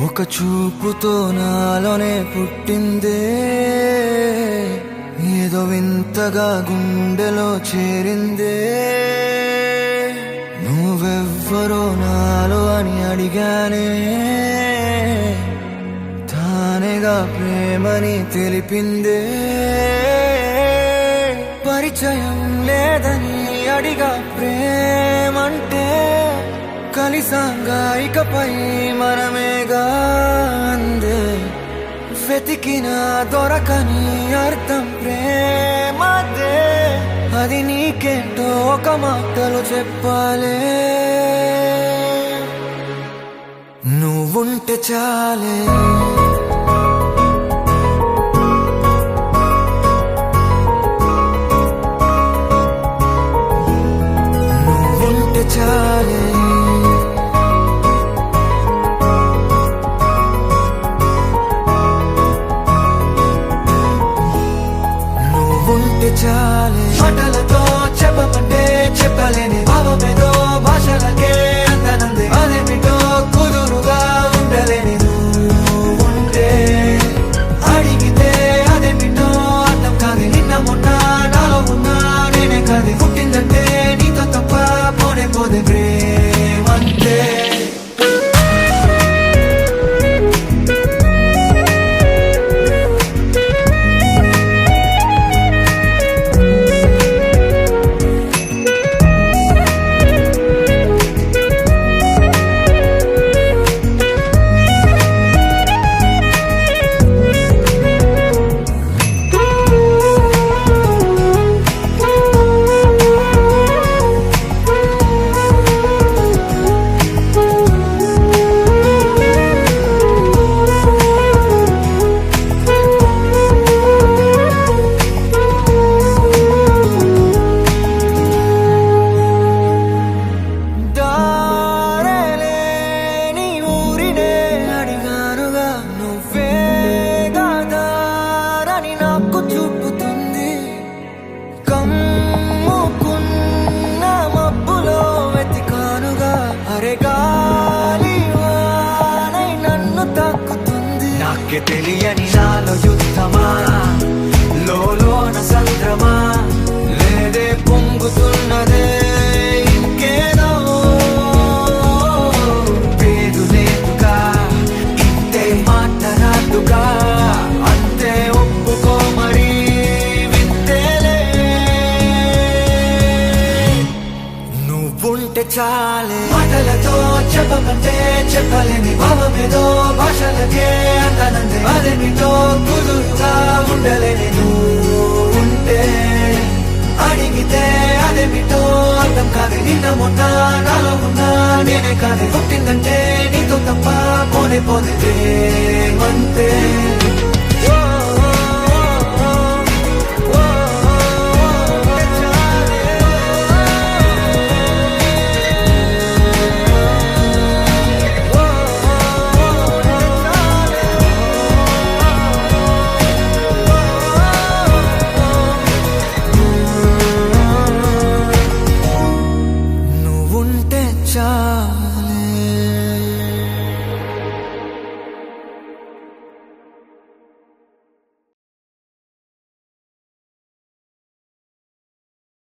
ఒక చూపుతో నాలోనే పుట్టిందే, ఏదో వింతగా గుండెలో చేరిందే. నువ్వెవ్వరో నాలో అని అడిగానే, తానేగా ప్రేమని తెలిపిందే. పరిచయం లేదని అడిగా ప్రేమంటే, కలిసాంగా ఇకపై మనమేగా అందే. వెతికిన దొరకని అర్థం ప్రేమదే, అది నీకేంటో ఒక మాటలో చెప్పాలే. నువ్వుంటే చాలే, నువ్వుంటే చాలే. చాలే మాటలతో చెప్పమంటే చెప్పలేని భావమేదో భాషలకే అందనందే. అదేమిటో కుదురుగా ఉండలేని నువ్వుంటే, అడిగితే అదేమిటో అర్థం కాదు. నిన్న మొన్న నాలో ఉన్నా నేనే కాదు. పుట్టిందంటే నీతో తప్ప పోనే పోదే ప్రేమంతే. చూపుతుంది కమ్ముకున్న మబ్బులో వెతికానుగా. అరే గాలి వానై నన్ను తాకుతుంది. నాకే తెలియని నాలో యుద్ధమా, లోన సంద్రమా, లేదే పొంగుతున్నదే ఇంకేదో. పేరు లేదుగా ఇంతే మాట్లాడుగా, అంతే ఒప్పుకో మరి వింతేలే. నువ్వుంటే చాలే మాటలతో చెప్పమంటే చెప్పలేని భావమేదో భాషలకే అందనందే. అదేమిటో కుదురుగా ఉండలేని నువ్వుంటే, అడిగితే అదేమిటో అర్థం కాదు. నిన్న మొన్న నాలో ఉన్నా నేనే కాదు. పుట్టిందంటే నీతో తప్ప పోనే పోదే ప్రేమంతే.